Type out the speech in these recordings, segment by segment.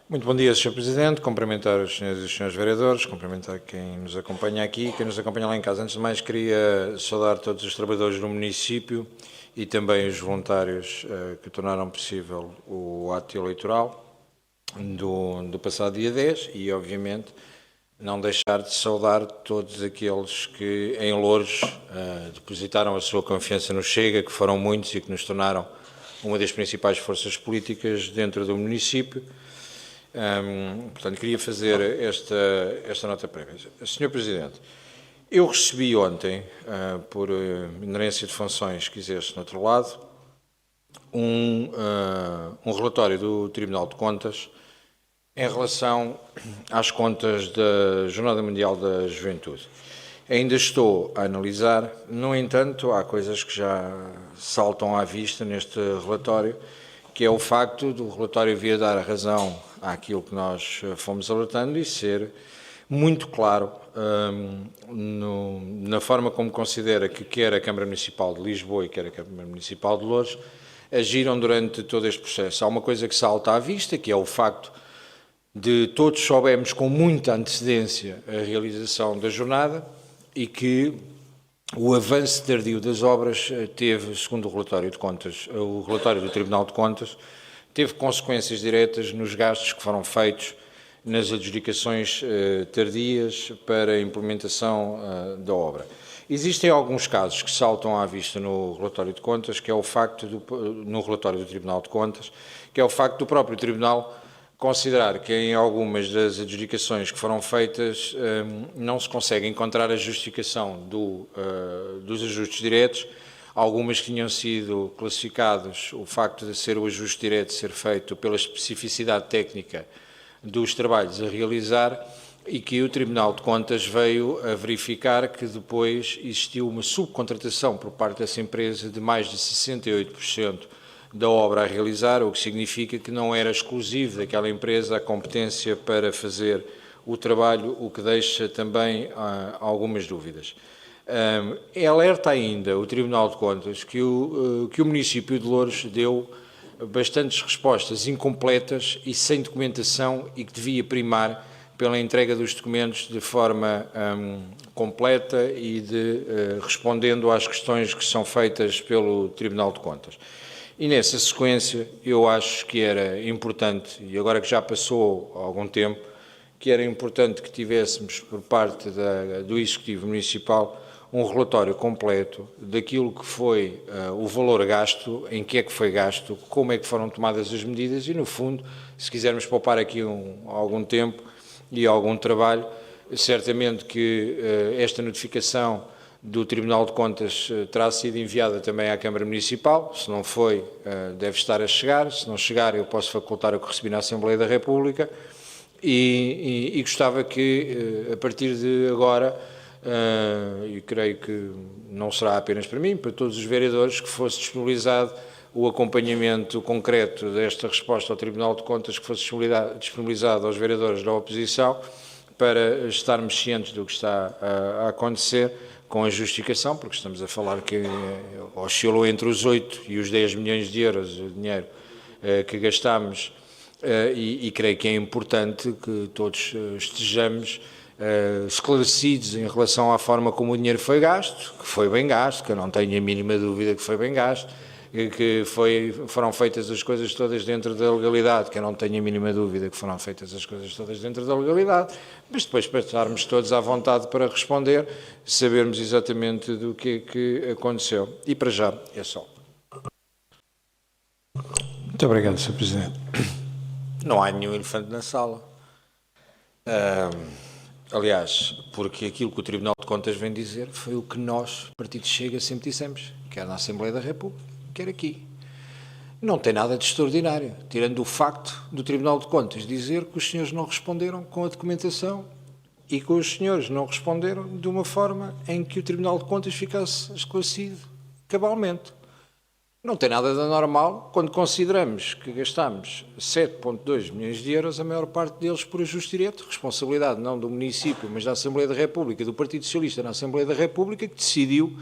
Muito bom dia, Sr. Presidente. Cumprimentar os senhores e os senhores vereadores, cumprimentar quem nos acompanha aqui, quem nos acompanha lá em casa. Antes de mais, queria saudar todos os trabalhadores do município e também os voluntários que tornaram possível o ato eleitoral do passado dia 10 e, obviamente, não deixar de saudar todos aqueles que, em Loures, depositaram a sua confiança no Chega, que foram muitos e que nos tornaram uma das principais forças políticas dentro do município. Portanto, queria fazer esta nota prévia. Sr. Presidente, eu recebi ontem, por inerência de funções que exerço no outro lado, um relatório do Tribunal de Contas em relação às contas da Jornada Mundial da Juventude. Ainda estou a analisar, no entanto, há coisas que já saltam à vista neste relatório, que é o facto do relatório vir dar a razão àquilo que nós fomos alertando e ser muito claro na forma como considera que quer a Câmara Municipal de Lisboa e quer a Câmara Municipal de Loures agiram durante todo este processo. Há uma coisa que salta à vista, que é o facto de todos soubemos com muita antecedência a realização da jornada e que o avanço tardio das obras teve, segundo o relatório de contas, o relatório do Tribunal de Contas, teve consequências diretas nos gastos que foram feitos nas adjudicações tardias para a implementação da obra. Existem alguns casos que saltam à vista no relatório de contas, que é o facto no relatório do Tribunal de Contas, que é o facto do próprio Tribunal considerar que em algumas das adjudicações que foram feitas não se consegue encontrar a justificação dos ajustes diretos, algumas que tinham sido classificados, o facto de ser o ajuste direto ser feito pela especificidade técnica dos trabalhos a realizar e que o Tribunal de Contas veio a verificar que depois existiu uma subcontratação por parte dessa empresa de mais de 68% da obra a realizar, o que significa que não era exclusivo daquela empresa a competência para fazer o trabalho, o que deixa também algumas dúvidas. Alerta ainda o Tribunal de Contas que o município de Loures deu bastantes respostas incompletas e sem documentação e que devia primar pela entrega dos documentos de forma completa e respondendo às questões que são feitas pelo Tribunal de Contas. E nessa sequência eu acho que era importante, e agora que já passou algum tempo, que era importante que tivéssemos por parte do Executivo Municipal um relatório completo daquilo que foi o valor gasto, em que é que foi gasto, como é que foram tomadas as medidas e, no fundo, se quisermos poupar aqui algum tempo e algum trabalho, certamente que esta notificação do Tribunal de Contas terá sido enviada também à Câmara Municipal, se não foi, deve estar a chegar, se não chegar eu posso facultar o que recebi na Assembleia da República e gostava que, a partir de agora, e creio que não será apenas para mim, para todos os vereadores, que fosse disponibilizado o acompanhamento concreto desta resposta ao Tribunal de Contas, que fosse disponibilizado aos vereadores da oposição, para estarmos cientes do que está a acontecer, com a justificação, porque estamos a falar que oscilou entre os 8 e os 10 milhões de euros o dinheiro que gastámos e creio que é importante que todos estejamos esclarecidos em relação à forma como o dinheiro foi gasto, que foi bem gasto, que eu não tenho a mínima dúvida que foi bem gasto, que foram feitas as coisas todas dentro da legalidade, que eu não tenho a mínima dúvida que foram feitas as coisas todas dentro da legalidade, mas depois para estarmos todos à vontade para responder, sabermos exatamente do que é que aconteceu. E para já é só. Muito obrigado, Sr. Presidente. Não há nenhum elefante na sala. Aliás, porque aquilo que o Tribunal de Contas vem dizer foi o que nós, Partido Chega, sempre dissemos, quer na Assembleia da República, quer aqui. Não tem nada de extraordinário, tirando o facto do Tribunal de Contas dizer que os senhores não responderam com a documentação e que os senhores não responderam de uma forma em que o Tribunal de Contas ficasse esclarecido cabalmente. Não tem nada de anormal quando consideramos que gastamos 7,2 milhões de euros, a maior parte deles por ajuste direto, responsabilidade não do município, mas da Assembleia da República, do Partido Socialista na Assembleia da República, que decidiu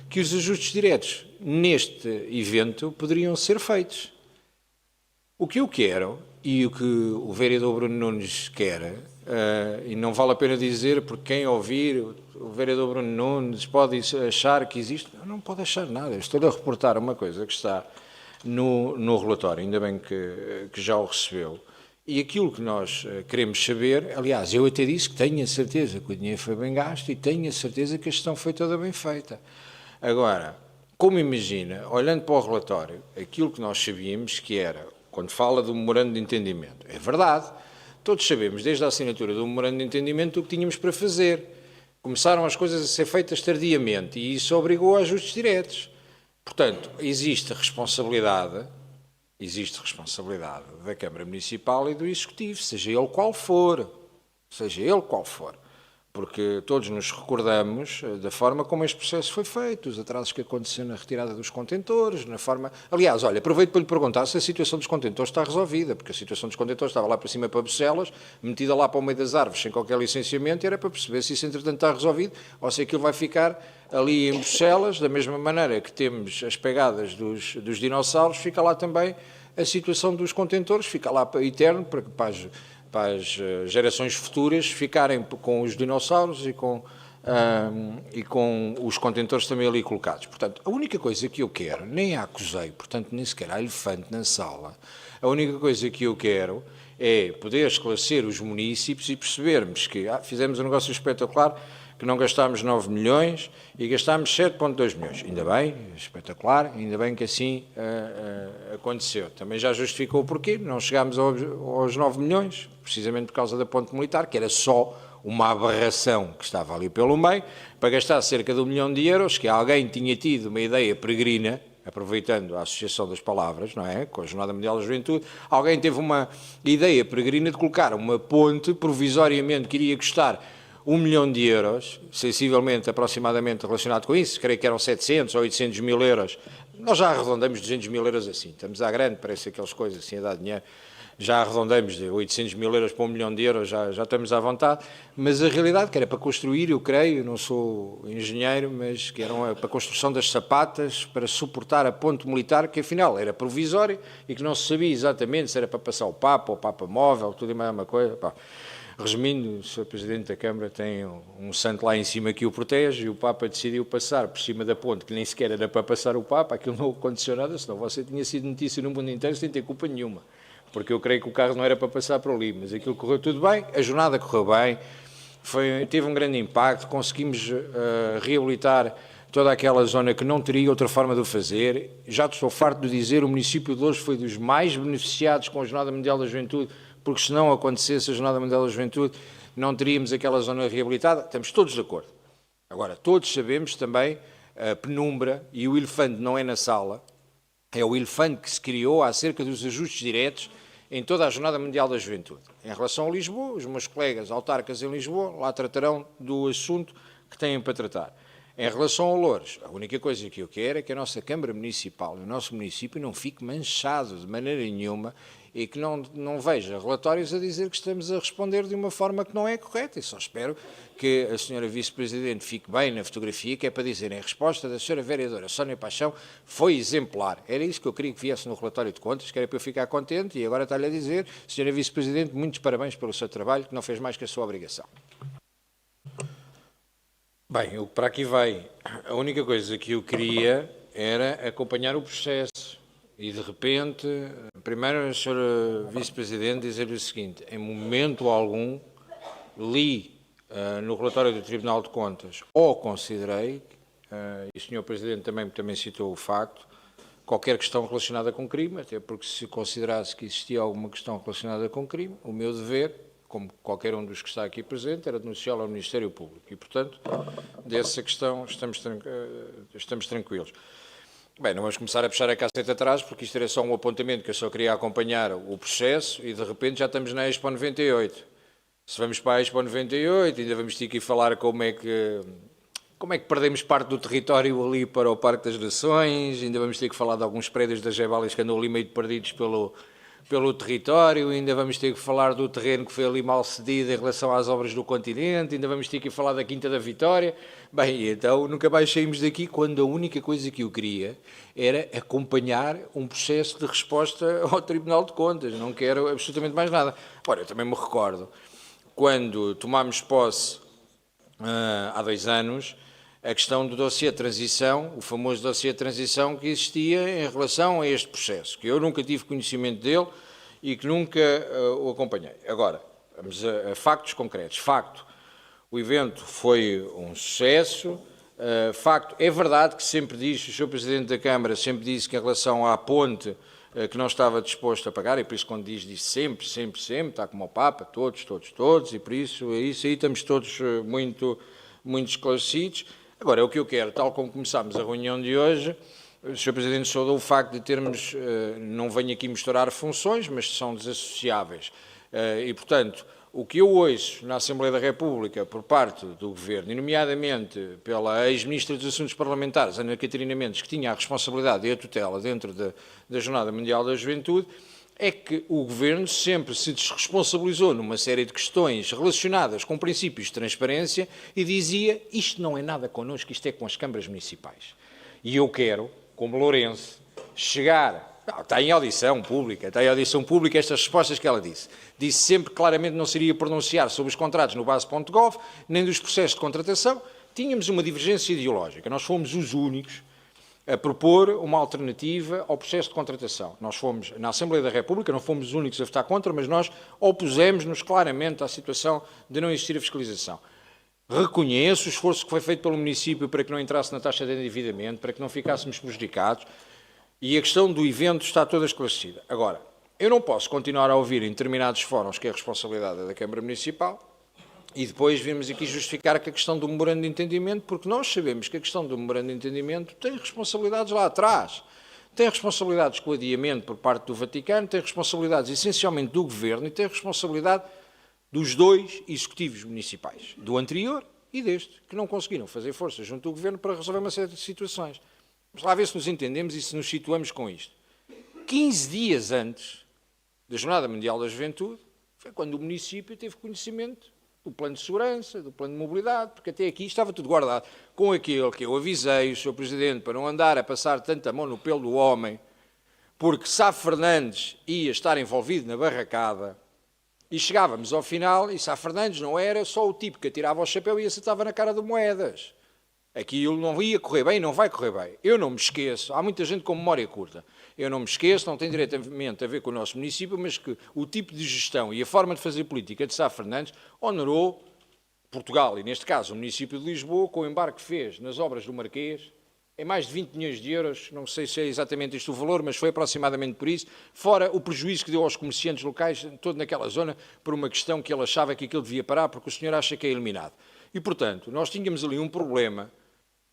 que os ajustes diretos neste evento poderiam ser feitos. O que eu quero, e o que o vereador Bruno Nunes quer, e não vale a pena dizer, porque quem ouvir, o vereador Bruno Nunes pode achar que existe, não pode achar nada. Estou a reportar uma coisa que está no relatório, ainda bem que já o recebeu. E aquilo que nós queremos saber, aliás, eu até disse que tenho a certeza que o dinheiro foi bem gasto e tenho a certeza que a gestão foi toda bem feita. Agora, como imagina, olhando para o relatório, aquilo que nós sabíamos que era, quando fala do memorando de entendimento, é verdade, todos sabemos, desde a assinatura do memorando de entendimento, o que tínhamos para fazer. Começaram as coisas a ser feitas tardiamente e isso obrigou a ajustes diretos. Portanto, existe responsabilidade da Câmara Municipal e do Executivo, seja ele qual for, porque todos nos recordamos da forma como este processo foi feito, os atrasos que aconteceram na retirada dos contentores, na forma... Aliás, olha, aproveito para lhe perguntar se a situação dos contentores está resolvida, porque a situação dos contentores estava lá para cima para Bucelas, metida lá para o meio das árvores, sem qualquer licenciamento, e era para perceber se isso, entretanto, está resolvido, ou se aquilo vai ficar ali em Bucelas, da mesma maneira que temos as pegadas dos dinossauros, fica lá também a situação dos contentores, fica lá para eterno, para as gerações futuras ficarem com os dinossauros e com os contentores também ali colocados. Portanto, a única coisa que eu quero, nem a acusei, portanto, nem sequer há elefante na sala, a única coisa que eu quero é poder esclarecer os municípios e percebermos que fizemos um negócio espetacular, que não gastámos 9 milhões e gastámos 7,2 milhões. Ainda bem, espetacular, ainda bem que assim aconteceu. Também já justificou o porquê, não chegámos aos 9 milhões, precisamente por causa da ponte militar, que era só uma aberração que estava ali pelo meio, para gastar cerca de 1 milhão de euros, que alguém tinha tido uma ideia peregrina, aproveitando a associação das palavras, não é? Com a Jornada Mundial da Juventude, alguém teve uma ideia peregrina de colocar uma ponte provisoriamente que iria custar 1 milhão de euros, sensivelmente, aproximadamente relacionado com isso, creio que eram 700 ou 800 mil euros, nós já arredondamos 200 mil euros assim, estamos à grande, parece aquelas coisas assim a dar dinheiro, já arredondamos de 800 mil euros para 1 milhão de euros, já estamos à vontade, mas a realidade que era para construir, eu creio, não sou engenheiro, mas que era para a construção das sapatas, para suportar a ponte militar, que afinal era provisória e que não se sabia exatamente se era para passar o Papa ou o Papa móvel, tudo e mais uma coisa, pá. Resumindo, o Sr. Presidente da Câmara tem um santo lá em cima que o protege e o Papa decidiu passar por cima da ponte, que nem sequer era para passar o Papa, aquilo não aconteceu nada, senão você tinha sido notícia no mundo inteiro sem ter culpa nenhuma, porque eu creio que o carro não era para passar por ali, mas aquilo correu tudo bem, a jornada correu bem, teve um grande impacto, conseguimos reabilitar toda aquela zona que não teria outra forma de o fazer. Já estou farto de dizer, o município de Loures foi dos mais beneficiados com a Jornada Mundial da Juventude, porque se não acontecesse a Jornada Mundial da Juventude, não teríamos aquela zona reabilitada. Estamos todos de acordo. Agora, todos sabemos também a penumbra, e o elefante não é na sala, é o elefante que se criou acerca dos ajustes diretos em toda a Jornada Mundial da Juventude. Em relação a Lisboa, os meus colegas autarcas em Lisboa lá tratarão do assunto que têm para tratar. Em relação a Loures, a única coisa que eu quero é que a nossa Câmara Municipal, o nosso município, não fique manchado de maneira nenhuma e que não veja relatórios a dizer que estamos a responder de uma forma que não é correta. E só espero que a senhora Vice-Presidente fique bem na fotografia, que é para dizer, em resposta da senhora Vereadora Sónia Paixão, foi exemplar. Era isso que eu queria que viesse no relatório de contas, que era para eu ficar contente, e agora está-lhe a dizer, senhora Vice-Presidente, muitos parabéns pelo seu trabalho, que não fez mais que a sua obrigação. Bem, o que para aqui vai, a única coisa que eu queria era acompanhar o processo. E, de repente, primeiro a senhora Vice-Presidente dizer-lhe o seguinte, em momento algum li no relatório do Tribunal de Contas, ou considerei, e o senhor Presidente também citou o facto, qualquer questão relacionada com crime, até porque se considerasse que existia alguma questão relacionada com crime, o meu dever, como qualquer um dos que está aqui presente, era denunciá-lo ao Ministério Público. E, portanto, dessa questão estamos tranquilos. Bem, não vamos começar a puxar a caceta atrás, porque isto era só um apontamento que eu só queria acompanhar o processo e, de repente, já estamos na Expo 98. Se vamos para a Expo 98, ainda vamos ter que ir falar como é que perdemos parte do território ali para o Parque das Nações, ainda vamos ter que falar de alguns prédios das Gebalis que andam ali meio perdidos pelo território, ainda vamos ter que falar do terreno que foi ali mal cedido em relação às obras do continente, ainda vamos ter que falar da Quinta da Vitória. Bem, então nunca mais saímos daqui quando a única coisa que eu queria era acompanhar um processo de resposta ao Tribunal de Contas, não quero absolutamente mais nada. Ora, eu também me recordo, quando tomámos posse há 2 anos, a questão do dossiê de transição, o famoso dossiê de transição que existia em relação a este processo, que eu nunca tive conhecimento dele e que nunca o acompanhei. Agora, vamos a factos concretos. Facto, o evento foi um sucesso. Facto, é verdade que sempre disse, o Sr. Presidente da Câmara sempre disse que em relação à ponte que não estava disposto a pagar, e por isso quando diz sempre, sempre, sempre, está como o Papa, todos, e por isso aí estamos todos muito esclarecidos. Agora, é o que eu quero, tal como começámos a reunião de hoje, o Sr. Presidente saudou o facto de termos, não venho aqui misturar funções, mas são desassociáveis. E, portanto, o que eu ouço na Assembleia da República por parte do Governo, e nomeadamente pela ex-ministra dos Assuntos Parlamentares, Ana Catarina Mendes, que tinha a responsabilidade e a tutela dentro da Jornada Mundial da Juventude, é que o Governo sempre se desresponsabilizou numa série de questões relacionadas com princípios de transparência e dizia isto não é nada connosco, isto é com as câmaras municipais. E eu quero, como Lourenço, chegar... está em audição pública estas respostas que ela disse. Disse sempre que claramente não se iria pronunciar sobre os contratos no base.gov, nem dos processos de contratação. Tínhamos uma divergência ideológica. Nós fomos os únicos a propor uma alternativa ao processo de contratação. Nós fomos, na Assembleia da República, não fomos os únicos a votar contra, mas nós opusemos-nos claramente à situação de não existir a fiscalização. Reconheço o esforço que foi feito pelo município para que não entrasse na taxa de endividamento, para que não ficássemos prejudicados, e a questão do evento está toda esclarecida. Agora, eu não posso continuar a ouvir em determinados fóruns que é a responsabilidade da Câmara Municipal, e depois vimos aqui justificar que a questão do memorando de entendimento, porque nós sabemos que a questão do memorando de entendimento tem responsabilidades lá atrás. Tem responsabilidades com o adiamento por parte do Vaticano, tem responsabilidades essencialmente do Governo e tem responsabilidade dos 2 executivos municipais, do anterior e deste, que não conseguiram fazer força junto do Governo para resolver uma série de situações. Vamos lá ver se nos entendemos e se nos situamos com isto. 15 dias antes da Jornada Mundial da Juventude, foi quando o município teve conhecimento do plano de segurança, do plano de mobilidade, porque até aqui estava tudo guardado. Com aquele que eu avisei o Sr. Presidente para não andar a passar tanta mão no pelo do homem, porque Sá Fernandes ia estar envolvido na barracada, e chegávamos ao final e Sá Fernandes não era só o tipo que atirava o chapéu e acertava na cara de moedas. Aquilo não ia correr bem, não vai correr bem. Eu não me esqueço, há muita gente com memória curta, eu não me esqueço, não tem diretamente a ver com o nosso município, mas que o tipo de gestão e a forma de fazer política de Sá Fernandes honorou Portugal, e neste caso o município de Lisboa, com o embarque que fez nas obras do Marquês, em mais de 20 milhões de euros, não sei se é exatamente este o valor, mas foi aproximadamente por isso, fora o prejuízo que deu aos comerciantes locais, todo naquela zona, por uma questão que ele achava que aquilo devia parar, porque o senhor acha que é eliminado. E, portanto, nós tínhamos ali um problema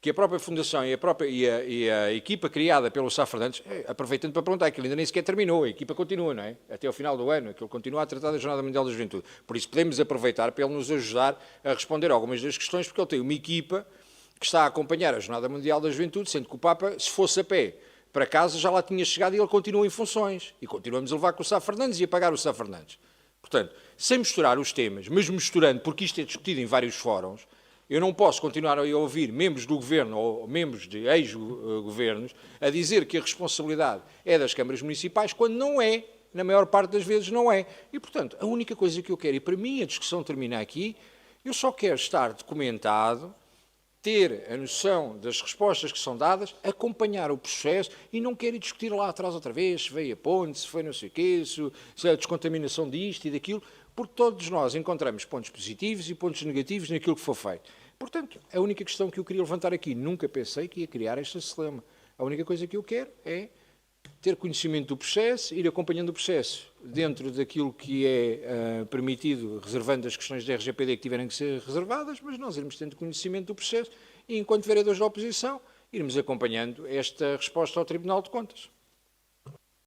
que a própria Fundação e a equipa criada pelo Sá Fernandes, aproveitando para perguntar, que ele ainda nem sequer terminou, a equipa continua, não é? Até ao final do ano, que ele continua a tratar da Jornada Mundial da Juventude. Por isso podemos aproveitar para ele nos ajudar a responder a algumas das questões, porque ele tem uma equipa que está a acompanhar a Jornada Mundial da Juventude, sendo que o Papa, se fosse a pé para casa, já lá tinha chegado e ele continua em funções. E continuamos a levar com o Sá Fernandes e a pagar o Sá Fernandes. Portanto, sem misturar os temas, mas misturando, porque isto é discutido em vários fóruns, eu não posso continuar a ouvir membros do Governo ou membros de ex-governos a dizer que a responsabilidade é das câmaras municipais, quando não é, na maior parte das vezes não é. E, portanto, a única coisa que eu quero, e para mim a discussão termina aqui, eu só quero estar documentado, ter a noção das respostas que são dadas, acompanhar o processo e não quero discutir lá atrás outra vez se veio a ponte, se foi não sei o quê, se a descontaminação disto e daquilo, porque todos nós encontramos pontos positivos e pontos negativos naquilo que for feito. Portanto, a única questão que eu queria levantar aqui, nunca pensei que ia criar esta celeuma. A única coisa que eu quero é ter conhecimento do processo, ir acompanhando o processo dentro daquilo que é permitido, reservando as questões da RGPD que tiverem que ser reservadas, mas nós irmos tendo conhecimento do processo e, enquanto vereadores da oposição, irmos acompanhando esta resposta ao Tribunal de Contas.